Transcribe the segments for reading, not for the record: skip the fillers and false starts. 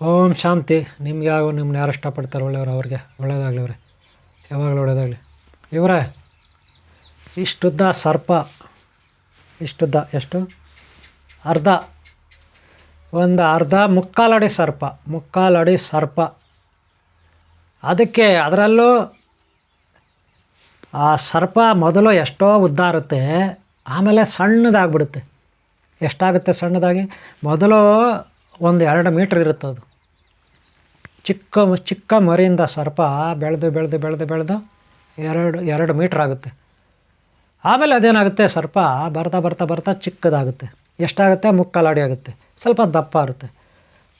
ಓಂ ಶಾಂತಿ. ನಿಮ್ಗೆ ಯಾವ ನಿಮ್ಮನ್ನ ಯಾರು ಇಷ್ಟಪಡ್ತಾರೆ ಒಳ್ಳೆಯವ್ರು ಅವ್ರಿಗೆ ಒಳ್ಳೇದಾಗಲಿ ಅವ್ರೆ, ಯಾವಾಗಲೂ ಒಳ್ಳೇದಾಗಲಿ. ಇವರೇ ಇಷ್ಟುದ್ದ ಸರ್ಪ, ಇಷ್ಟುದ್ದ ಎಷ್ಟು ಅರ್ಧ ಒಂದು ಅರ್ಧ ಮುಕ್ಕಾಲಡಿ ಸರ್ಪ, ಮುಕ್ಕಾಲಡಿ ಸರ್ಪ. ಅದಕ್ಕೆ ಅದರಲ್ಲೂ ಆ ಸರ್ಪ ಮೊದಲು ಎಷ್ಟೋ ಉದ್ದ ಇರುತ್ತೆ, ಆಮೇಲೆ ಸಣ್ಣದಾಗ್ಬಿಡುತ್ತೆ. ಎಷ್ಟಾಗುತ್ತೆ ಸಣ್ಣದಾಗಿ? ಮೊದಲು ಒಂದು 2 ಮೀಟ್ರ್ ಇರುತ್ತೆ. ಅದು ಚಿಕ್ಕ ಚಿಕ್ಕ ಮರಿಯಿಂದ ಸರ್ಪ ಬೆಳೆದು ಬೆಳೆದು ಬೆಳೆದು ಬೆಳೆದು 2 ಮೀಟ್ರ್ ಆಗುತ್ತೆ. ಆಮೇಲೆ ಅದೇನಾಗುತ್ತೆ, ಸರ್ಪ ಬರ್ತಾ ಬರ್ತಾ ಬರ್ತಾ ಚಿಕ್ಕದಾಗುತ್ತೆ. ಎಷ್ಟಾಗುತ್ತೆ? ಮುಕ್ಕಾಲಡಿ ಆಗುತ್ತೆ. ಸ್ವಲ್ಪ ದಪ್ಪ ಇರುತ್ತೆ.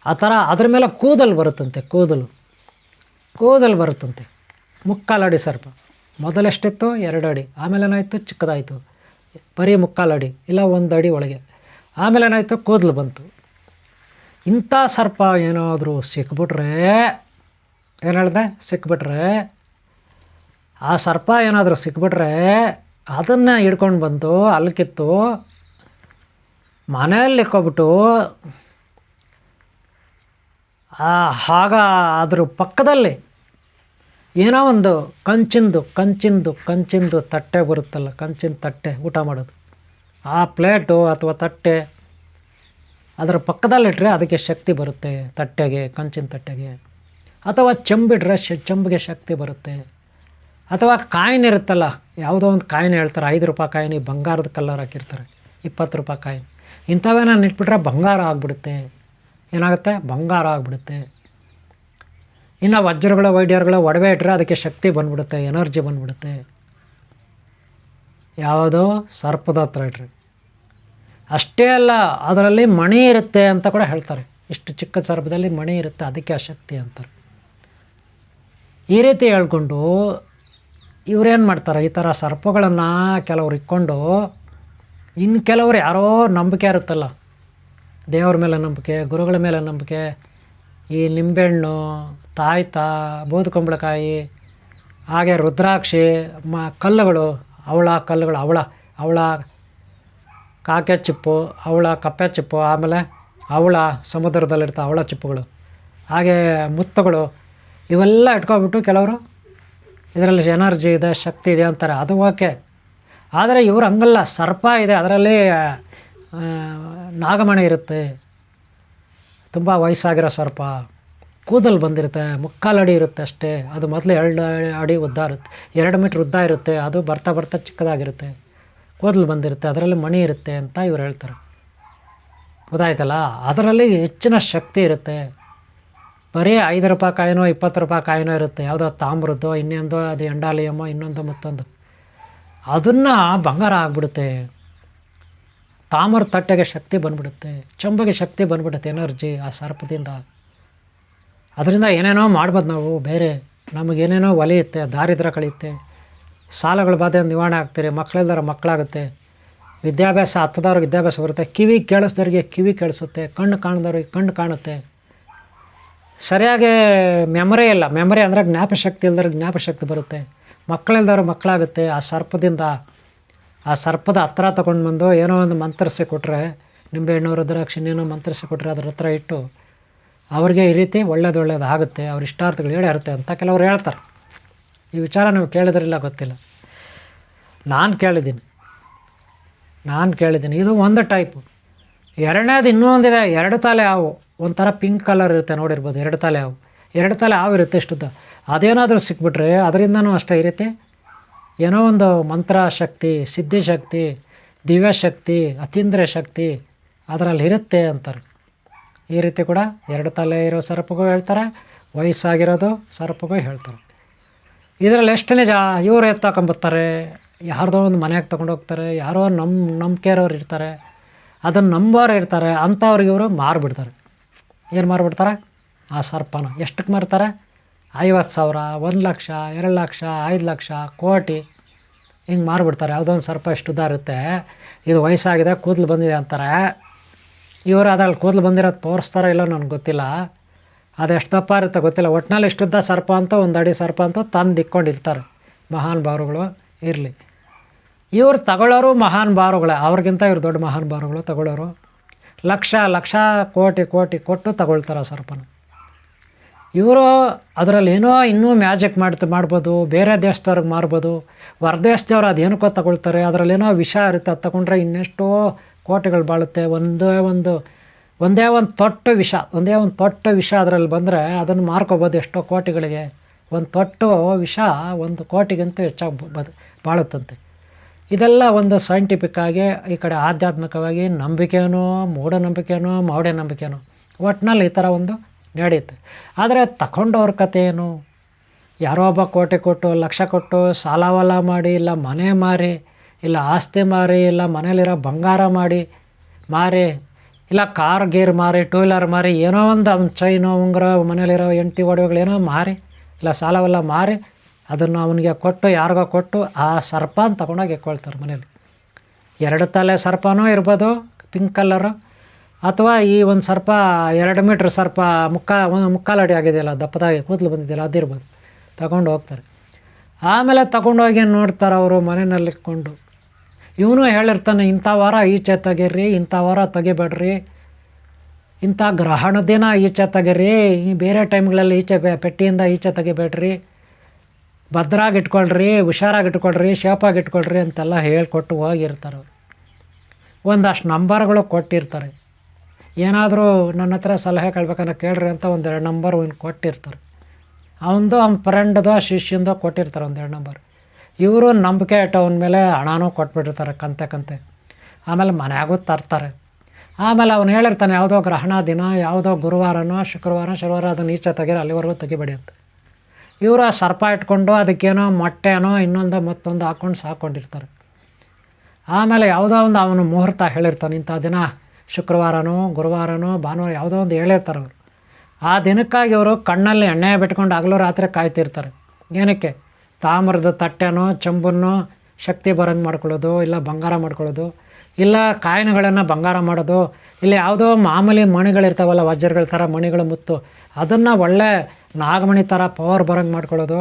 ಆ ಥರ ಅದ್ರ ಮೇಲೆ ಕೂದಲು ಬರುತ್ತಂತೆ, ಕೂದಲು ಬರುತ್ತಂತೆ. ಮುಕ್ಕಾಲಡಿ ಸರ್ಪ ಮೊದಲೆಷ್ಟಿತ್ತು? 2 ಅಡಿ. ಆಮೇಲೆ ಏನಾಯಿತು? ಚಿಕ್ಕದಾಯಿತು, ಬರೀ ಮುಕ್ಕಾಲಡಿ ಇಲ್ಲ 1 ಅಡಿ ಒಳಗೆ. ಆಮೇಲೆ ಏನಾಯಿತು? ಕೂದಲು ಬಂತು. ಇಂಥ ಸರ್ಪ ಏನಾದರೂ ಸಿಕ್ಬಿಟ್ರೆ, ಏನು ಹೇಳಿದೆ? ಸಿಕ್ಬಿಟ್ರೆ, ಆ ಸರ್ಪ ಏನಾದರೂ ಸಿಕ್ಬಿಟ್ರೆ ಅದನ್ನು ಹಿಡ್ಕೊಂಡು ಬಂದು ಅಲ್ಲಿ ಕಿತ್ತು ಮನೆಯಲ್ಲಿ ಇಕ್ಕೊಬಿಟ್ಟು, ಆಗ ಅದ್ರ ಪಕ್ಕದಲ್ಲಿ ಏನೋ ಒಂದು ಕಂಚಿಂದು ತಟ್ಟೆ ಬರುತ್ತಲ್ಲ, ಕಂಚಿನ ತಟ್ಟೆ ಊಟ ಮಾಡೋದು, ಆ ಪ್ಲೇಟು ಅಥವಾ ತಟ್ಟೆ ಅದರ ಪಕ್ಕದಲ್ಲಿಟ್ಟರೆ ಅದಕ್ಕೆ ಶಕ್ತಿ ಬರುತ್ತೆ. ತಟ್ಟೆಗೆ, ಕಂಚಿನ ತಟ್ಟೆಗೆ. ಅಥವಾ ಚೆಂಬಿಟ್ರೆ ಚೆಂಬಿಗೆ ಶಕ್ತಿ ಬರುತ್ತೆ. ಅಥವಾ ಕಾಯಿನ್ ಇರುತ್ತಲ್ಲ, ಯಾವುದೋ ಒಂದು ಕಾಯಿನ್ ಹೇಳ್ತಾರೆ, 5 ರೂಪಾಯಿ ಕಾಯಿನ್, ಬಂಗಾರದ ಕಲ್ಲರ್ ಹಾಕಿರ್ತಾರೆ, 20 ರೂಪಾಯಿ ಕಾಯಿನ್. ಇಂಥವೇನ ಇಟ್ಬಿಟ್ರೆ ಬಂಗಾರ ಆಗಿಬಿಡುತ್ತೆ. ಏನಾಗುತ್ತೆ? ಬಂಗಾರ ಆಗಿಬಿಡುತ್ತೆ. ಇನ್ನು ವಜ್ರಗಳು ವೈಡ್ಯರುಗಳು ಒಡವೆ ಇಟ್ಟರೆ ಅದಕ್ಕೆ ಶಕ್ತಿ ಬಂದ್ಬಿಡುತ್ತೆ, ಎನರ್ಜಿ ಬಂದ್ಬಿಡುತ್ತೆ. ಯಾವುದೋ ಸರ್ಪದ ಹತ್ರ ಇಟ್ರೆ. ಅಷ್ಟೇ ಅಲ್ಲ, ಅದರಲ್ಲಿ ಮಣಿ ಇರುತ್ತೆ ಅಂತ ಕೂಡ ಹೇಳ್ತಾರೆ. ಇಷ್ಟು ಚಿಕ್ಕ ಸರ್ಪದಲ್ಲಿ ಮಣಿ ಇರುತ್ತೆ, ಅದಕ್ಕೆ ಆ ಶಕ್ತಿ ಅಂತಾರೆ. ಈ ರೀತಿ ಹೇಳ್ಕೊಂಡು ಇವರೇನು ಮಾಡ್ತಾರೆ, ಈ ಥರ ಸರ್ಪಗಳನ್ನು ಕೆಲವ್ರು ಇಟ್ಕೊಂಡು, ಇನ್ನು ಕೆಲವ್ರು ಯಾರೋ ನಂಬಿಕೆ ಇರುತ್ತಲ್ಲ, ದೇವ್ರ ಮೇಲೆ ನಂಬಿಕೆ, ಗುರುಗಳ ಮೇಲೆ ನಂಬಿಕೆ, ಈ ನಿಂಬೆಹಣ್ಣು, ತಾಯ್ತ, ಬೂದುಕುಂಬಳಕಾಯಿ, ಹಾಗೆ ರುದ್ರಾಕ್ಷಿ, ಕಲ್ಲುಗಳು, ಅವಳ ಕಾಕೆ ಚಿಪ್ಪು, ಕಪ್ಪೆ ಚಿಪ್ಪು, ಆಮೇಲೆ ಸಮುದ್ರದಲ್ಲಿರ್ತ ಅವಳ ಚಿಪ್ಪುಗಳು, ಹಾಗೆ ಮುತ್ತುಗಳು, ಇವೆಲ್ಲ ಇಟ್ಕೊಬಿಟ್ಟು ಕೆಲವರು ಇದರಲ್ಲಿ ಎನರ್ಜಿ ಇದೆ, ಶಕ್ತಿ ಇದೆ ಅಂತಾರೆ. ಅದು ಓಕೆ. ಆದರೆ ಇವರು ಹಂಗಲ್ಲ, ಸರ್ಪ ಇದೆ, ಅದರಲ್ಲಿ ನಾಗಮಣಿ ಇರುತ್ತೆ, ತುಂಬ ವಯಸ್ಸಾಗಿರೋ ಸರ್ಪ, ಕೂದಲು ಬಂದಿರುತ್ತೆ, ಮುಕ್ಕಾಲಡಿ ಇರುತ್ತೆ ಅಷ್ಟೇ. ಅದು ಮೊದಲು 2 ಅಡಿ ಉದ್ದ ಇರುತ್ತೆ, 2 ಮೀಟ್ರ್ ಉದ್ದ ಇರುತ್ತೆ. ಅದು ಬರ್ತಾ ಬರ್ತಾ ಚಿಕ್ಕದಾಗಿರುತ್ತೆ, ಕೂದಲು ಬಂದಿರುತ್ತೆ, ಅದರಲ್ಲಿ ಮಣಿ ಇರುತ್ತೆ ಅಂತ ಇವ್ರು ಹೇಳ್ತಾರೆ. ಗೊತ್ತಾಯ್ತಲ್ಲ? ಅದರಲ್ಲಿ ಹೆಚ್ಚಿನ ಶಕ್ತಿ ಇರುತ್ತೆ. ಬರೀ 5 ರೂಪಾಯಿ ಕಾಯಿನೋ 20 ರೂಪಾಯಿ ಕಾಯಿನೋ ಇರುತ್ತೆ, ಯಾವುದೋ ತಾಮ್ರದ್ದು, ಇನ್ನೊಂದು ಅದು ಎಂಡಾಲಿಯಮ್ಮೋ, ಇನ್ನೊಂದು ಮತ್ತೊಂದು. ಅದನ್ನು ಬಂಗಾರ ಆಗಿಬಿಡುತ್ತೆ. ತಾಮ್ರ ತಟ್ಟೆಗೆ ಶಕ್ತಿ ಬಂದ್ಬಿಡುತ್ತೆ, ಚೆಂಬಿಗೆ ಶಕ್ತಿ ಬಂದ್ಬಿಡುತ್ತೆ, ಎನರ್ಜಿ ಆ ಸರ್ಪದಿಂದ. ಅದರಿಂದ ಏನೇನೋ ಮಾಡ್ಬೋದು ನಾವು. ಬೇರೆ ನಮಗೇನೇನೋ ಒಲಿಯುತ್ತೆ, ದಾರಿದ್ರ್ಯ ಕಳೆಯುತ್ತೆ, ಸಾಲಗಳ ಬಾಧೆ ನಿವಾರಣೆ ಆಗ್ತೀರಿ, ಮಕ್ಕಳಿಲ್ದಾರ ಮಕ್ಕಳಾಗುತ್ತೆ, ವಿದ್ಯಾಭ್ಯಾಸ ಹತ್ತದವ್ರಿಗೆ ವಿದ್ಯಾಭ್ಯಾಸ ಬರುತ್ತೆ, ಕಿವಿ ಕೇಳಿಸ್ದವ್ರಿಗೆ ಕಿವಿ ಕೇಳಿಸುತ್ತೆ, ಕಣ್ಣು ಕಾಣದವ್ರಿಗೆ ಕಣ್ಣು ಕಾಣುತ್ತೆ. ಸರಿಯಾಗಿ ಮೆಮೊರಿ ಅಂದರೆ ಜ್ಞಾಪಶಕ್ತಿ ಇಲ್ದವ್ರಿಗೆ ಜ್ಞಾಪಶಕ್ತಿ ಬರುತ್ತೆ, ಮಕ್ಕಳಿಲ್ದವ್ರು ಮಕ್ಕಳಾಗುತ್ತೆ. ಆ ಸರ್ಪದಿಂದ, ಆ ಸರ್ಪದ ಹತ್ರ ತೊಗೊಂಡು ಬಂದು ಏನೋ ಒಂದು ಮಂತ್ರಿಸಿ ಕೊಟ್ಟರೆ, ನಿಂಬೆಹಣ್ಣು, ರುದ್ರಾಕ್ಷಿ ಏನೋ ಮಂತ್ರಿಸಿ ಕೊಟ್ಟರೆ ಅದ್ರ ಹತ್ರ ಇಟ್ಟು ಅವ್ರಿಗೆ ಈ ರೀತಿ ಒಳ್ಳೇದು ಆಗುತ್ತೆ, ಅವ್ರ ಇಷ್ಟಾರ್ಥಗಳು ಈಡೇರುತ್ತೆ ಅಂತ ಕೆಲವ್ರು ಹೇಳ್ತಾರೆ. ಈ ವಿಚಾರ ನೀವು ಕೇಳಿದ್ರಿಲ್ಲ ಗೊತ್ತಿಲ್ಲ, ನಾನು ಕೇಳಿದ್ದೀನಿ. ಇದು ಒಂದು ಟೈಪು. ಎರಡನೇದು ಇನ್ನೊಂದಿದೆ, 2 ತಲೆ ಹಾವು, ಒಂಥರ ಪಿಂಕ್ ಕಲರ್ ಇರುತ್ತೆ, ನೋಡಿರ್ಬೋದು. 2 ತಲೆ ಹಾವು, 2 ತಲೆ ಹಾವು ಇರುತ್ತೆ ಇಷ್ಟುದ್ದ. ಅದೇನಾದರೂ ಸಿಕ್ಬಿಟ್ರೆ ಅದರಿಂದನೂ ಅಷ್ಟೇ ಈ ರೀತಿ ಏನೋ ಒಂದು ಮಂತ್ರ ಶಕ್ತಿ, ಸಿದ್ಧಿಶಕ್ತಿ, ದಿವ್ಯಶಕ್ತಿ, ಅತೀಂದ್ರಿಯ ಶಕ್ತಿ ಅದರಲ್ಲಿ ಇರುತ್ತೆ ಅಂತಾರೆ. ಈ ರೀತಿ ಕೂಡ 2 ತಲೆ ಇರೋ ಸರ್ಪಗೂ ಹೇಳ್ತಾರೆ, ವಯಸ್ಸಾಗಿರೋದು ಸರ್ಪಗೂ ಹೇಳ್ತಾರೆ. ಇದರಲ್ಲಿ ಎಷ್ಟು ನಿಜ? ಇವರು ಎತ್ತಾಕೊಂಬರ್ತಾರೆ, ಯಾರ್ದೋ ಒಂದು ಮನೆಗೆ ತೊಗೊಂಡೋಗ್ತಾರೆ, ಯಾರೋ ನಂಬಿಕೆ ಇರೋರು ಇರ್ತಾರೆ, ಅದನ್ನು ನಂಬೋರು ಇರ್ತಾರೆ, ಅಂಥವ್ರಿಗೆ ಇವರು ಮಾರಿಬಿಡ್ತಾರೆ. ಏನು ಮಾರಿಬಿಡ್ತಾರೆ? ಆ ಸರ್ಪನ ಎಷ್ಟಕ್ಕೆ ಮಾರ್ತಾರೆ? 50,000, 1 ಲಕ್ಷ, 2 ಲಕ್ಷ, 5 ಲಕ್ಷ, ಕೋಟಿ ಹಿಂಗೆ ಮಾರಿಬಿಡ್ತಾರೆ. ಯಾವುದೋ ಒಂದು ಸರ್ಪ ಎಷ್ಟು ಉದ್ದ ಇರುತ್ತೆ, ಇದು ವಯಸ್ಸಾಗಿದೆ, ಕೂದಲು ಬಂದಿದೆ ಅಂತಾರೆ. ಇವರು ಅದ್ರಲ್ಲಿ ಕೂದಲು ಬಂದಿರೋದು ತೋರಿಸ್ತಾರೋ ಇಲ್ಲೋ ನನಗೆ ಗೊತ್ತಿಲ್ಲ, ಅದು ಎಷ್ಟು ದಪ್ಪ ಇರುತ್ತೆ ಗೊತ್ತಿಲ್ಲ. ಒಟ್ಟಿನಲ್ಲಿ ಇಷ್ಟುದ್ದ ಸರ್ಪ ಅಂತ, 1 ಅಡಿ ಸರ್ಪ ಅಂತ ತಂದು ಇಕ್ಕೊಂಡಿರ್ತಾರೆ ಮಹಾನ್ ಭಾವರುಗಳು. ಇರಲಿ, ಇವ್ರು ತಗೊಳ್ಳೋರು ಮಹಾನ್ ಭಾವರುಗಳೇ, ಅವ್ರಿಗಿಂತ ಇವ್ರು ದೊಡ್ಡ ಮಹಾನ್ ಭಾವರುಗಳು. ತಗೊಳ್ಳೋರು ಲಕ್ಷ ಕೋಟಿ ಕೊಟ್ಟು ತಗೊಳ್ತಾರೆ ಸರ್ಪನ. ಇವರು ಅದರಲ್ಲಿ ಏನೋ ಇನ್ನೂ ಮ್ಯಾಜಿಕ್ ಮಾಡ್ಬೋದು, ಬೇರೆ ದೇಶದವ್ರಿಗೆ ಮಾರ್ಬೋದು. ಹೊರದೇಶದವ್ರು ಅದೇನಕ್ಕೋ ತಗೊಳ್ತಾರೆ, ಅದರಲ್ಲೇನೋ ವಿಷ ಇರುತ್ತೆ, ಅದು ತಗೊಂಡ್ರೆ ಇನ್ನೆಷ್ಟೋ ಕೋಟಿಗಳು ಬಾಳುತ್ತೆ. ಒಂದೇ ಒಂದು ತೊಟ್ಟು ವಿಷ ಅದರಲ್ಲಿ ಬಂದರೆ ಅದನ್ನು ಮಾರ್ಕೋಬೋದು ಎಷ್ಟೋ ಕೋಟಿಗಳಿಗೆ. ಒಂದು ತೊಟ್ಟು ವಿಷ 1 ಕೋಟಿಗಿಂತ ಹೆಚ್ಚಾಗಿ ಬಾಳುತ್ತಂತೆ. ಇದೆಲ್ಲ ಒಂದು ಸೈಂಟಿಫಿಕ್ಕಾಗಿ, ಈ ಕಡೆ ಆಧ್ಯಾತ್ಮಿಕವಾಗಿ ನಂಬಿಕೆನೋ ಮೂಢನಂಬಿಕೆನೋ ಒಟ್ಟಿನಲ್ಲಿ ಈ ಥರ ಒಂದು ನಡೆಯುತ್ತೆ. ಆದರೆ ತಗೊಂಡವ್ರ ಕಥೆ ಏನು? ಯಾರೋ ಒಬ್ಬ ಕೋಟಿ ಕೊಟ್ಟು, ಲಕ್ಷ ಕೊಟ್ಟು, ಸಾಲ ಮಾಡಿ, ಇಲ್ಲ ಮನೆ ಮಾರಿ, ಇಲ್ಲ ಆಸ್ತಿ ಮಾರಿ, ಇಲ್ಲ ಮನೇಲಿರೋ ಬಂಗಾರ ಮಾರಿ, ಇಲ್ಲ ಕಾರ್ ಗೀರ್ ಮಾರಿ, 2 ವೀಲರ್ ಮಾರಿ, ಏನೋ ಒಂದು ಅವ್ನ ಚೈನು ಉಂಗುರ, ಮನೇಲಿರೋ ಹೆಂಡತಿ ಒಡವೆಗಳೇನೋ ಮಾರಿ, ಇಲ್ಲ ಸಾಲವೆಲ್ಲ ಮಾರಿ ಅದನ್ನು ಅವನಿಗೆ ಕೊಟ್ಟು, ಯಾರಿಗೋ ಕೊಟ್ಟು ಆ ಸರ್ಪನ ತಗೊಂಡೋಗಿ ಇಟ್ಕೊಳ್ತಾರೆ ಮನೇಲಿ. 2 ತಲೆ ಸರ್ಪನೂ ಇರ್ಬೋದು ಪಿಂಕ್ ಕಲರು, ಅಥವಾ ಈ ಒಂದು ಸರ್ಪ 2 ಮೀಟ್ರ್ ಸರ್ಪ ಮುಕ್ಕಾಲು ಅಡಿ ಆಗಿದೆಯಲ್ಲ, ದಪ್ಪದಾಗಿ ಕೂದಲು ಬಂದಿದೆಯಲ್ಲ, ಅದಿರ್ಬೋದು. ತಗೊಂಡು ಹೋಗ್ತಾರೆ. ಆಮೇಲೆ ತಗೊಂಡೋಗಿ ನೋಡ್ತಾರೆ ಅವರು ಮನೆಯಲ್ಲಿ ಇಟ್ಕೊಂಡು. ಇವನು ಹೇಳಿರ್ತಾನೆ, ಇಂಥ ವಾರ ಈಚೆ ತೆಗೀರಿ, ಇಂಥ ವಾರ ತೆಗಿಬೇಡ್ರಿ, ಇಂಥ ಗ್ರಹಣ ದಿನ ಈಚೆ ತೆಗೀರಿ, ಬೇರೆ ಟೈಮ್ಗಳಲ್ಲಿ ಈಚೆ ಪೆಟ್ಟಿಯಿಂದ ಈಚೆ ತೆಗಿಬೇಡ್ರಿ, ಭದ್ರಾಗಿ ಇಟ್ಕೊಳ್ರಿ, ಹುಷಾರಾಗಿ ಇಟ್ಕೊಳ್ರಿ, ಶೇಪಾಗಿ ಇಟ್ಕೊಳ್ರಿ ಅಂತೆಲ್ಲ ಹೇಳ್ಕೊಟ್ಟು ಹೋಗಿರ್ತಾರೆ ಅವರು. ಒಂದಷ್ಟು ನಂಬರ್ಗಳು ಕೊಟ್ಟಿರ್ತಾರೆ. ಏನಾದರೂ ನನ್ನ ಹತ್ರ ಸಲಹೆ ಕೇಳ್ಬೇಕನ್ನ ಕೇಳ್ರಿ ಅಂತ 1-2 ನಂಬರ್ ಕೊಟ್ಟಿರ್ತಾರೆ. ಅವನ ಫ್ರೆಂಡ್ದೋ ಶಿಷ್ಯಂದೋ ಕೊಟ್ಟಿರ್ತಾರೆ 1-2 ನಂಬರ್. ಇವರು ನಂಬಿಕೆ ಇಟ್ಟವನ ಮೇಲೆ ಹಣನೂ ಕೊಟ್ಬಿಟ್ಟಿರ್ತಾರೆ ಕಂತೆ. ಆಮೇಲೆ ಮನೆಯಾಗೂ ತರ್ತಾರೆ. ಆಮೇಲೆ ಅವನು ಹೇಳಿರ್ತಾನೆ, ಯಾವುದೋ ಗ್ರಹಣ ದಿನ, ಯಾವುದೋ ಗುರುವಾರನೋ ಶುಕ್ರವಾರ ಅದನ್ನು ಈಚೆ ತೆಗೀರಿ, ಅಲ್ಲಿವರೆಗೂ ತೆಗಿಬೇಡಿ ಅಂತ. ಇವರು ಆ ಸರ್ಪ ಇಟ್ಕೊಂಡು ಅದಕ್ಕೇನೋ ಮೊಟ್ಟೆನೋ ಮತ್ತೊಂದು ಹಾಕ್ಕೊಂಡು ಸಾಕೊಂಡಿರ್ತಾರೆ. ಆಮೇಲೆ ಯಾವುದೋ ಒಂದು ಅವನು ಮುಹೂರ್ತ ಹೇಳಿರ್ತಾನೆ, ಇಂಥ ದಿನ ಶುಕ್ರವಾರನೋ ಗುರುವಾರನೋ ಭಾನುವಾರ ಯಾವುದೋ ಒಂದು ಹೇಳಿರ್ತಾರೆ ಅವರು. ಆ ದಿನಕ್ಕಾಗಿ ಅವರು ಕಣ್ಣಲ್ಲಿ ಎಣ್ಣೆ ಬಿಟ್ಕೊಂಡು ಹಗಲು ರಾತ್ರಿ ಕಾಯ್ತಿರ್ತಾರೆ. ಏನಕ್ಕೆ? ತಾಮ್ರದ ತಟ್ಟೆನೋ ಚೆಂಬನ್ನೋ ಶಕ್ತಿ ಬರೋಂಗೆ ಮಾಡ್ಕೊಳ್ಳೋದು, ಇಲ್ಲ ಬಂಗಾರ ಮಾಡ್ಕೊಳ್ಳೋದು, ಇಲ್ಲ ಕಾಯಿನ್ಗಳನ್ನು ಬಂಗಾರ ಮಾಡೋದು, ಇಲ್ಲ ಯಾವುದೋ ಮಾಮೂಲಿ ಮಣಿಗಳಿರ್ತಾವಲ್ಲ, ವಜ್ರಗಳ ಥರ ಮಣಿಗಳು ಮುತ್ತು, ಅದನ್ನು ಒಳ್ಳೆ ನಾಗಮಣಿ ಥರ ಪವರ್ ಬರೋಂಗೆ ಮಾಡ್ಕೊಳ್ಳೋದು,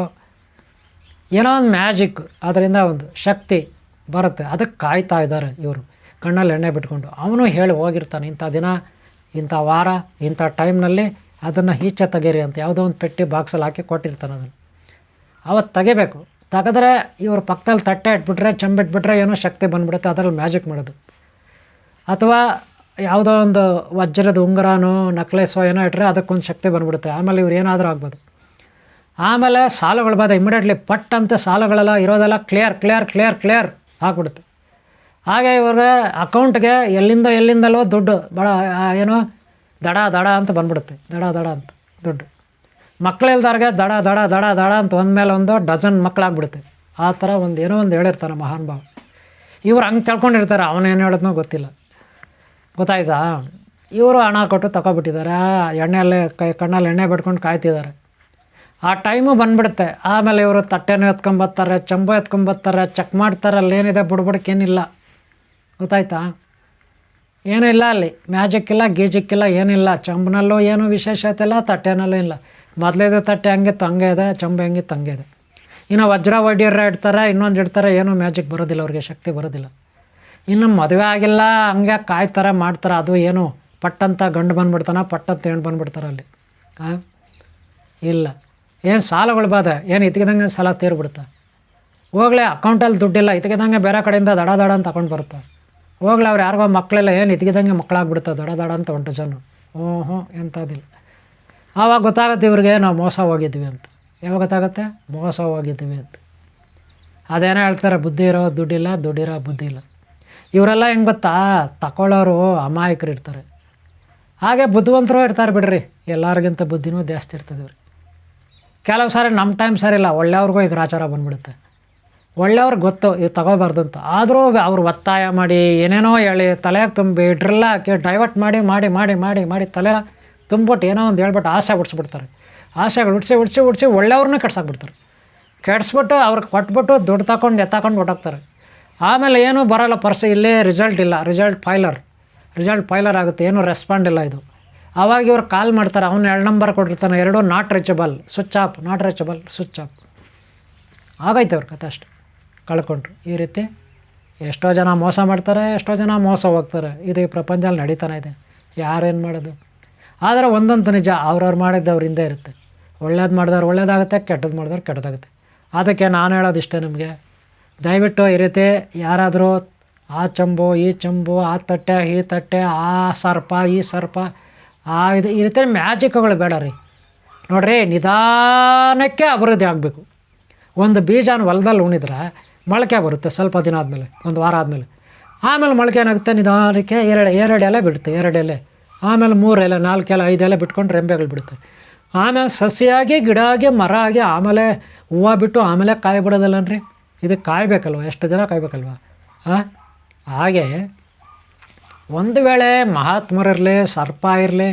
ಏನೋ ಒಂದು ಮ್ಯಾಜಿಕ್, ಅದರಿಂದ ಒಂದು ಶಕ್ತಿ ಬರುತ್ತೆ. ಅದಕ್ಕೆ ಕಾಯ್ತಾ ಇದ್ದಾರೆ ಇವರು ಕಣ್ಣಲ್ಲಿ ಎಣ್ಣೆ ಬಿಟ್ಕೊಂಡು. ಅವನು ಹೇಳಿ ಹೋಗಿರ್ತಾನೆ, ಇಂಥ ದಿನ, ಇಂಥ ವಾರ, ಇಂಥ ಟೈಮ್ನಲ್ಲಿ ಅದನ್ನು ಈಚೆ ತೆಗೀರಿ ಅಂತ ಯಾವುದೋ ಒಂದು ಪೆಟ್ಟಿ ಬಾಕ್ಸಲ್ಲಿ ಹಾಕಿ ಕೊಟ್ಟಿರ್ತಾನೆ. ಅದನ್ನು ಅವತ್ತು ತೆಗಿಬೇಕು. ತೆಗೆದ್ರೆ ಇವರು ಪಕ್ಕದಲ್ಲಿ ತಟ್ಟೆ ಇಟ್ಬಿಟ್ರೆ, ಚೆಂಬಿಟ್ಬಿಟ್ರೆ ಏನೋ ಶಕ್ತಿ ಬಂದುಬಿಡುತ್ತೆ, ಅದರಲ್ಲಿ ಮ್ಯಾಜಿಕ್ ಮಾಡೋದು. ಅಥವಾ ಯಾವುದೋ ಒಂದು ವಜ್ರದ ಉಂಗುರನೋ ನಕ್ಲೆಸೋ ಏನೋ ಇಟ್ಟರೆ ಅದಕ್ಕೊಂದು ಶಕ್ತಿ ಬಂದುಬಿಡುತ್ತೆ. ಆಮೇಲೆ ಇವ್ರು ಏನಾದರೂ ಆಗ್ಬೋದು. ಆಮೇಲೆ ಸಾಲಗಳು ಬಾದ ಇಮಿಡಿಯೇಟ್ಲಿ ಪಟ್ಟಂತೆ ಸಾಲಗಳೆಲ್ಲ ಇರೋದೆಲ್ಲ ಕ್ಲಿಯರ್ ಆಗಿಬಿಡುತ್ತೆ. ಹಾಗೆ ಇವ್ರ ಅಕೌಂಟ್ಗೆ ಎಲ್ಲಿಂದಲೋ ದುಡ್ಡು ಏನೋ ದಡ ಅಂತ ಬಂದ್ಬಿಡುತ್ತೆ. ದಡ ಅಂತ ದುಡ್ಡು. ಮಕ್ಕಳಿಲ್ದವ್ರಿಗೆ ದಡ ಅಂತ ಒಂದ್ಮೇಲೆ ಒಂದು ಡಜನ್ ಮಕ್ಕಳಾಗ್ಬಿಡುತ್ತೆ. ಆ ಥರ ಏನೋ ಒಂದು ಹೇಳಿರ್ತಾನೆ ಮಹಾನ್ ಭಾವ. ಇವ್ರು ಹಂಗೆ ತಿಳ್ಕೊಂಡಿರ್ತಾರೆ, ಅವನೇನು ಹೇಳೋದ್ನೋ ಗೊತ್ತಿಲ್ಲ. ಗೊತ್ತಾಯ್ತಾ? ಇವರು ಹಣ ಕೊಟ್ಟು ತಗೊಬಿಟ್ಟಿದ್ದಾರೆ, ಕಣ್ಣಲ್ಲಿ ಎಣ್ಣೆ ಬಿಟ್ಕೊಂಡು ಕಾಯ್ತಿದ್ದಾರೆ. ಆ ಟೈಮು ಬಂದುಬಿಡುತ್ತೆ. ಆಮೇಲೆ ಇವರು ತಟ್ಟೆನೂ ಎತ್ಕೊಂಬರ್ತಾರೆ, ಚೆಂಬು ಎತ್ಕೊಂಬರ್ತಾರೆ, ಚೆಕ್ ಮಾಡ್ತಾರೆ, ಅಲ್ಲೇನಿದೆ ಬುಡ್ಬುಡಕ್ಕೇನಿಲ್ಲ. ಗೊತ್ತಾಯ್ತಾ? ಏನೂ ಇಲ್ಲ ಅಲ್ಲಿ, ಮ್ಯಾಜಿಕ್ ಇಲ್ಲ, ಗೀಜಿಕ್ಕಿಲ್ಲ, ಏನಿಲ್ಲ. ಚೆಂಬಿನಲ್ಲೂ ಏನೂ ವಿಶೇಷತೆ ಇಲ್ಲ, ತಟ್ಟೆನಲ್ಲೂ ಇಲ್ಲ. ಮೊದಲೇದು ತಟ್ಟೆ ಹಂಗಿತ್ತು ಹಂಗೆ ಇದೆ, ಚೆಂಬು ಹೆಂಗಿತ್ತು ಹಂಗೆ ಇದೆ. ಇನ್ನು ವಜ್ರ ವೈಡ್ಯರ ಇಡ್ತಾರೆ, ಇನ್ನೊಂದು ಇಡ್ತಾರೆ, ಏನೂ ಮ್ಯಾಜಿಕ್ ಬರೋದಿಲ್ಲ, ಅವ್ರಿಗೆ ಶಕ್ತಿ ಬರೋದಿಲ್ಲ. ಇನ್ನು ಮದುವೆ ಆಗಿಲ್ಲ, ಹಂಗೆ ಕಾಯ್ತಾರೆ ಮಾಡ್ತಾರೆ, ಅದು ಏನು ಪಟ್ಟಂತ ಗಂಡು ಬಂದುಬಿಡ್ತಾನೆ, ಪಟ್ಟಂತ ಹೆಣ್ಣು ಬಂದುಬಿಡ್ತಾರೆ ಅಲ್ಲಿ. ಇಲ್ಲ. ಏನು ಸಾಲಗಳು ಬಾದೆ, ಏನು ಇತ್ಕಿದಂಗೆ ಸಾಲ ತೀರ್ಬಿಡುತ್ತೆ. ಹೋಗ್ಲೆ ಅಕೌಂಟಲ್ಲಿ ದುಡ್ಡಿಲ್ಲ, ಇತ್ಕಿದಂಗೆ ಬೇರೆ ಕಡೆಯಿಂದ ದಡ ಅಂತ ತಗೊಂಡು ಬರುತ್ತೆ. ಹೋಗ್ಲಿ, ಅವ್ರು ಯಾರಿಗೋ ಮಕ್ಕಳೆಲ್ಲ ಏನು ಇತ್ಕಿದಂಗೆ ಮಕ್ಕಳಾಗ್ಬಿಡುತ್ತೆ, ದಡ ಅಂತ ಹೊಂಟು ಜನ. ಎಂಥದ್ದಿಲ್ಲ. ಆವಾಗ ಗೊತ್ತಾಗುತ್ತೆ ಇವ್ರಿಗೆ ನಾವು ಮೋಸ ಹೋಗಿದ್ವಿ ಅಂತ. ಯಾವಾಗ ಗೊತ್ತಾಗುತ್ತೆ? ಮೋಸ ಹೋಗಿದ್ವಿ ಅಂತ. ಅದೇನೋ ಹೇಳ್ತಾರೆ, ಬುದ್ಧಿ ಇರೋ ದುಡ್ಡಿಲ್ಲ, ದುಡ್ಡಿರೋ ಬುದ್ಧಿ ಇಲ್ಲ. ಇವರೆಲ್ಲ ಹೆಂಗೆ ಗೊತ್ತಾ, ತಗೊಳ್ಳೋರು ಅಮಾಯಕರು ಇರ್ತಾರೆ, ಹಾಗೆ ಬುದ್ಧಿವಂತರು ಇರ್ತಾರೆ ಬಿಡ್ರಿ. ಎಲ್ಲರಿಗಿಂತ ಬುದ್ಧಿನೂ ಜಾಸ್ತಿ ಇರ್ತದೆ ಇವ್ರಿಗೆ. ಕೆಲವು ಸಾರಿ ನಮ್ಮ ಟೈಮ್ ಸರಿ ಇಲ್ಲ, ಒಳ್ಳೆಯವ್ರಿಗೂ ಈಗ ಗ್ರಾಚಾರ ಬಂದುಬಿಡುತ್ತೆ. ಒಳ್ಳೆಯವ್ರಿಗೆ ಗೊತ್ತು ಇವು ತಗೋಬಾರ್ದು ಅಂತ, ಆದರೂ ಅವ್ರು ಒತ್ತಾಯ ಮಾಡಿ ಏನೇನೋ ಹೇಳಿ ತಲೆಗೆ ತುಂಬಿ ಡ್ರಿಲ್ಲ ಹಾಕಿ ಡೈವರ್ಟ್ ಮಾಡಿ ತಲೆ ತುಂಬಿಬಿಟ್ಟು ಏನೋ ಒಂದು ಹೇಳ್ಬಿಟ್ಟು ಆಸೆ ಹುಡ್ಸ್ಬಿಡ್ತಾರೆ. ಆಸೆಗಳು ಹುಡ್ಸಿ ಒಳ್ಳೆಯವ್ರನ್ನೂ ಕೆಡ್ಸಾಕ್ಬಿಡ್ತಾರೆ. ಕೆಡಿಸ್ಬಿಟ್ಟು ಅವ್ರಿಗೆ ಕೊಟ್ಬಿಟ್ಟು ದುಡ್ಡು ತಗೊಂಡು ಎತ್ತಾಕೊಂಡು ಹೊಟ್ಟೋಗ್ತಾರೆ. ಆಮೇಲೆ ಏನೂ ಬರೋಲ್ಲ, ಇಲ್ಲೇ ರಿಸಲ್ಟ್ ಇಲ್ಲ, ರಿಸಲ್ಟ್ ಫೈಲರ್ ಆಗುತ್ತೆ, ಏನೂ ರೆಸ್ಪಾಂಡ್ ಇಲ್ಲ ಇದು. ಆವಾಗ ಇವ್ರು ಕಾಲ್ ಮಾಡ್ತಾರೆ, ಅವ್ನು 2 ನಂಬರ್ ಕೊಟ್ಟಿರ್ತಾನೆ, 2 ನಾಟ್ ರೀಚಬಲ್, ಸ್ವಿಚ್ ಆಫ್. ಆಗೈತೆ ಅವ್ರ ಕಥೆ ಅಷ್ಟು, ಕಳ್ಕೊಂಡ್ರು. ಈ ರೀತಿ ಎಷ್ಟೋ ಜನ ಮೋಸ ಮಾಡ್ತಾರೆ, ಎಷ್ಟೋ ಜನ ಮೋಸ ಹೋಗ್ತಾರೆ. ಇದು ಈ ಪ್ರಪಂಚದಲ್ಲಿ ನಡೀತಾನೆ ಇದೆ, ಯಾರೇನು ಮಾಡೋದು. ಆದರೆ ಒಂದಂತೂ ನಿಜ, ಅವ್ರವ್ರು ಮಾಡಿದ್ದು ಅವ್ರ ಹಿಂದೆ ಇರುತ್ತೆ. ಒಳ್ಳೇದು ಮಾಡಿದವ್ರು ಒಳ್ಳೇದಾಗುತ್ತೆ, ಕೆಟ್ಟದ್ದು ಮಾಡಿದವ್ರು ಕೆಟ್ಟದಾಗುತ್ತೆ. ಅದಕ್ಕೆ ನಾನು ಹೇಳೋದಿಷ್ಟೇ ನಿಮಗೆ, ದಯವಿಟ್ಟು ಈ ರೀತಿ ಯಾರಾದರೂ ಆ ಚಂಬು ಈ ಚಂಬು ಆ ತಟ್ಟೆ ಈ ತಟ್ಟೆ ಆ ಸರ್ಪ ಈ ಸರ್ಪ ಈ ರೀತಿ ಮ್ಯಾಜಿಕ್ಗಳು ಬೇಡ ರೀ. ನೋಡಿರಿ, ನಿಧಾನಕ್ಕೆ ಅಭಿವೃದ್ಧಿ ಆಗಬೇಕು. ಒಂದು ಬೀಜನ ಹೊಲದಲ್ಲಿ ಉಣಿದ್ರೆ ಮೊಳಕೆ ಬರುತ್ತೆ ಸ್ವಲ್ಪ ದಿನ ಆದಮೇಲೆ, ಒಂದು ವಾರ ಆದಮೇಲೆ. ಆಮೇಲೆ ಮೊಳಕೆ ಏನಾಗುತ್ತೆ, ನಿಧಾನಕ್ಕೆ ಎರಡು ಎಲೆ ಬಿಡುತ್ತೆ, 2 ಎಲೆ, ಆಮೇಲೆ 3 ಎಲೆ, 4 ಎಲೆ, 5 ಎಲೆ ಬಿಟ್ಕೊಂಡು ರೆಂಬೆಗಳು ಬಿಡುತ್ತೆ. ಆಮೇಲೆ ಸಸಿಯಾಗಿ ಗಿಡ ಆಗಿ ಮರ ಆಗಿ ಆಮೇಲೆ ಹೂವು ಬಿಟ್ಟು ಆಮೇಲೆ ಕಾಯಿ ಬಿಡೋದಲ್ಲನ್ರಿ. ಇದಕ್ಕೆ ಕಾಯಬೇಕಲ್ವ, ಎಷ್ಟು ದಿನ ಕಾಯಬೇಕಲ್ವ? ಹಾಗೆ ಒಂದು ವೇಳೆ ಮಹಾತ್ಮರಿರಲಿ, ಸರ್ಪ ಇರಲಿ,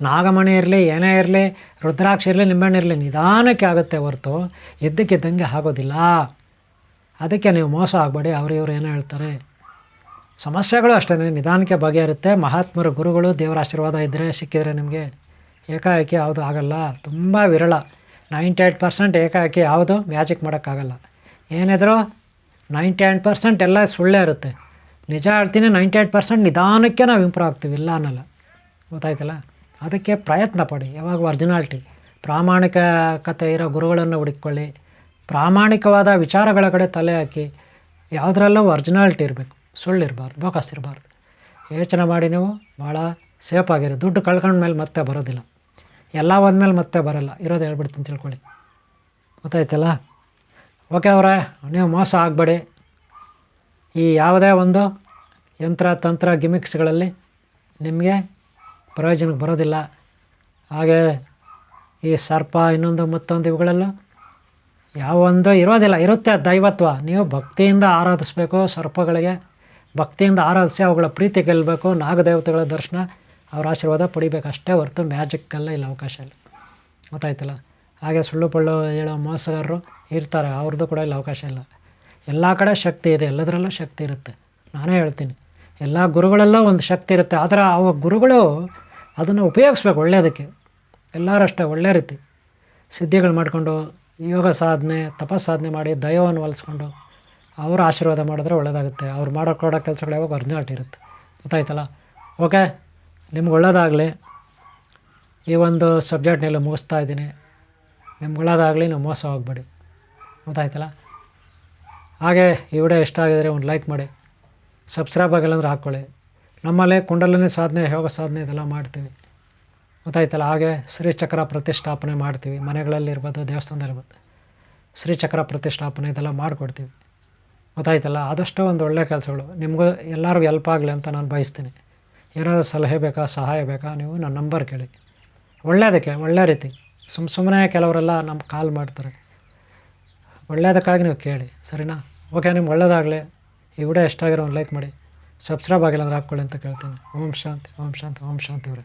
ನಾಗಮಣಿ ಇರಲಿ, ಏನೇ ಇರಲಿ, ರುದ್ರಾಕ್ಷ ಇರಲಿ, ನಿಂಬೆಹಣ್ಣು ಇರಲಿ, ನಿಧಾನಕ್ಕೆ ಆಗುತ್ತೆ ಹೊರತು ಇದ್ದಕ್ಕಿದ್ದಂಗೆ ಆಗೋದಿಲ್ಲ. ಅದಕ್ಕೆ ನೀವು ಮೋಸ ಆಗಬೇಡಿ. ಇವರು ಏನೋ ಹೇಳ್ತಾರೆ, ಸಮಸ್ಯೆಗಳು ಅಷ್ಟೇ ನಿಧಾನಕ್ಕೆ ಬಗೆಹರುತ್ತೆ. ಮಹಾತ್ಮರು, ಗುರುಗಳು, ದೇವರ ಆಶೀರ್ವಾದ ಇದ್ದರೆ ಸಿಕ್ಕಿದರೆ ನಿಮಗೆ ಏಕಾಏಕಿ ಯಾವುದು ಆಗಲ್ಲ. ತುಂಬ ವಿರಳ. 98% ಏಕಾಏಕಿ ಯಾವುದು ಮ್ಯಾಜಿಕ್ ಮಾಡೋಕ್ಕಾಗಲ್ಲ. ಏನಿದ್ರು 98% ಎಲ್ಲ ಸುಳ್ಳೇ ಇರುತ್ತೆ. ನಿಜ ಹೇಳ್ತೀನಿ, 98% ನಿಧಾನಕ್ಕೆ ನಾವು ಇಂಪ್ರೂವ್ ಆಗ್ತೀವಿ, ಇಲ್ಲ ಅನ್ನಲ್ಲ. ಗೊತ್ತಾಯ್ತಲ್ಲ? ಅದಕ್ಕೆ ಪ್ರಯತ್ನ ಪಡಿ. ಯಾವಾಗ ಒರಿಜಿನಾಲಿಟಿ, ಪ್ರಾಮಾಣಿಕತೆ ಇರೋ ಗುರುಗಳನ್ನು ಹುಡುಕೊಳ್ಳಿ. ಪ್ರಾಮಾಣಿಕವಾದ ವಿಚಾರಗಳ ಕಡೆ ತಲೆ ಹಾಕಿ, ಯಾವುದ್ರಲ್ಲೂ ಒರಿಜಿನಾಲಿಟಿ ಇರಬೇಕು, ಸುಳ್ಳಿರಬಾರ್ದು, ಬೋಕಸ್ ಇರಬಾರ್ದು. ಯೋಚನೆ ಮಾಡಿ, ನೀವು ಭಾಳ ಸೇಫಾಗಿರಿ. ದುಡ್ಡು ಕಳ್ಕೊಂಡ್ಮೇಲೆ ಮತ್ತೆ ಬರೋದಿಲ್ಲ, ಎಲ್ಲ ಹೋದ್ಮೇಲೆ ಮತ್ತೆ ಬರೋಲ್ಲ. ಇರೋದು ಹೇಳ್ಬಿಡ್ತೀನಿ ತಿಳ್ಕೊಳ್ಳಿ. ಗೊತ್ತಾಯ್ತಲ್ಲ? ಓಕೆ ಅವರೇ, ನೀವು ಮೋಸ ಆಗಬೇಡಿ. ಈ ಯಾವುದೇ ಒಂದು ಯಂತ್ರ ತಂತ್ರ ಗಿಮಿಕ್ಸ್ಗಳಲ್ಲಿ ನಿಮಗೆ ಪ್ರಯೋಜನಕ್ಕೆ ಬರೋದಿಲ್ಲ. ಹಾಗೆ ಈ ಸರ್ಪ ಇನ್ನೊಂದು ಮತ್ತೊಂದು ಇವುಗಳಲ್ಲೂ ಯಾವೊಂದು ಇರೋದಿಲ್ಲ. ಇರುತ್ತೆ ದೈವತ್ವ. ನೀವು ಭಕ್ತಿಯಿಂದ ಆರಾಧಿಸ್ಬೇಕು. ಸರ್ಪಗಳಿಗೆ ಭಕ್ತಿಯಿಂದ ಆರಾಧಿಸಿ ಅವುಗಳ ಪ್ರೀತಿ ಗೆಲ್ಲಬೇಕು. ನಾಗದೇವತೆಗಳ ದರ್ಶನ, ಅವ್ರ ಆಶೀರ್ವಾದ ಪಡಿಬೇಕು ಅಷ್ಟೇ ಹೊರತು ಮ್ಯಾಜಿಕ್ಕೆಲ್ಲ ಇಲ್ಲ ಅವಕಾಶ ಇಲ್ಲ. ಗೊತ್ತಾಯ್ತಲ್ಲ? ಹಾಗೆ ಸುಳ್ಳು ಪಳ್ಳು ಹೇಳೋ ಮೋಸಗಾರರು ಇರ್ತಾರೆ, ಅವ್ರದ್ದು ಕೂಡ ಇಲ್ಲ ಅವಕಾಶ ಇಲ್ಲ. ಎಲ್ಲ ಕಡೆ ಶಕ್ತಿ ಇದೆ, ಎಲ್ಲದರಲ್ಲೂ ಶಕ್ತಿ ಇರುತ್ತೆ. ನಾನೇ ಹೇಳ್ತೀನಿ, ಎಲ್ಲ ಗುರುಗಳಲ್ಲೂ ಒಂದು ಶಕ್ತಿ ಇರುತ್ತೆ. ಆದರೆ ಅವ ಗುರುಗಳು ಅದನ್ನು ಉಪಯೋಗಿಸ್ಬೇಕು ಒಳ್ಳೆಯದಕ್ಕೆ. ಎಲ್ಲರೂ ಅಷ್ಟೇ ಒಳ್ಳೆ ರೀತಿ ಸಿದ್ಧಿಗಳು ಮಾಡಿಕೊಂಡು ಯೋಗ ಸಾಧನೆ, ತಪಸ್ಸಾಧನೆ ಮಾಡಿ ದೈವವನ್ನು ಹೊಲಿಸ್ಕೊಂಡು ಅವರ ಆಶೀರ್ವಾದ ಮಾಡಿದ್ರೆ ಒಳ್ಳೆಯದಾಗುತ್ತೆ. ಅವ್ರು ಕೊಡೋ ಕೆಲಸಗಳು ಯಾವಾಗ ಒರಿಜಿನಾಲಿಟಿ ಇರುತ್ತೆ. ಗೊತ್ತಾಯ್ತಲ್ಲ? ಓಕೆ, ನಿಮ್ಗೆ ಒಳ್ಳೆಯದಾಗಲಿ. ಈ ಒಂದು ಸಬ್ಜೆಕ್ಟ್ನೆಲ್ಲ ಮುಗಿಸ್ತಾ ಇದ್ದೀನಿ. ನಿಮ್ಗೆ ಒಳ್ಳೆಯದಾಗಲಿ, ನೀವು ಮೋಸ ಹೋಗ್ಬೇಡಿ. ಗೊತ್ತಾಯ್ತಲ್ಲ? ಹಾಗೆ ಈ ವಿಡಿಯೋ ಇಷ್ಟ ಆಗಿದರೆ ಒಂದು ಲೈಕ್ ಮಾಡಿ, ಸಬ್ಸ್ಕ್ರೈಬ್ ಆಗಿಲ್ಲ ಅಂದರೆ ಹಾಕ್ಕೊಳ್ಳಿ. ನಮ್ಮಲ್ಲಿ ಕುಂಡಲಿನಿ ಸಾಧನೆ, ಯೋಗ ಸಾಧನೆ ಇದೆಲ್ಲ ಮಾಡ್ತೀವಿ. ಗೊತ್ತಾಯ್ತಲ್ಲ? ಹಾಗೆ ಶ್ರೀಚಕ್ರ ಪ್ರತಿಷ್ಠಾಪನೆ ಮಾಡ್ತೀವಿ. ಮನೆಗಳಲ್ಲಿರ್ಬೋದು, ದೇವಸ್ಥಾನದಲ್ಲಿರ್ಬೋದು, ಶ್ರೀಚಕ್ರ ಪ್ರತಿಷ್ಠಾಪನೆ ಇದೆಲ್ಲ ಮಾಡಿಕೊಡ್ತೀವಿ. ಗೊತ್ತಾಯ್ತಲ್ಲ? ಆದಷ್ಟು ಒಂದು ಒಳ್ಳೆಯ ಕೆಲಸಗಳು ನಿಮಗೂ ಎಲ್ಲರಿಗೂ ಹೆಲ್ಪ್ ಆಗಲಿ ಅಂತ ನಾನು ಬಯಸ್ತೀನಿ. ಏನಾದರೂ ಸಲಹೆ ಬೇಕಾ, ಸಹಾಯ ಬೇಕಾ, ನೀವು ನನ್ನ ನಂಬರ್ ಕೇಳಿ. ಒಳ್ಳೆಯದಕ್ಕೆ, ಒಳ್ಳೆ ರೀತಿ. ಸುಮ್ಮನೆ ಕೆಲವರೆಲ್ಲ ನಮ್ಗೆ ಕಾಲ್ ಮಾಡ್ತಾರೆ. ಒಳ್ಳೆಯದಕ್ಕಾಗಿ ನೀವು ಕೇಳಿ, ಸರಿನಾ? ಓಕೆ, ನಿಮ್ಗೆ ಒಳ್ಳೆಯದಾಗಲಿ. ಈ ವಿಡಿಯೋ ಇಷ್ಟ ಆಗಿರೋ ಒಂದು ಲೈಕ್ ಮಾಡಿ, ಸಬ್ಸ್ಕ್ರೈಬ್ ಆಗಿಲ್ಲ ಅಂದರೆ ಹಾಕ್ಕೊಳ್ಳಿ ಅಂತ ಕೇಳ್ತೀನಿ. ಓಂ ಶಾಂತಿ, ಓಂ ಶಾಂತಿ, ಓಂ ಶಾಂತಿ ಅವರೇ.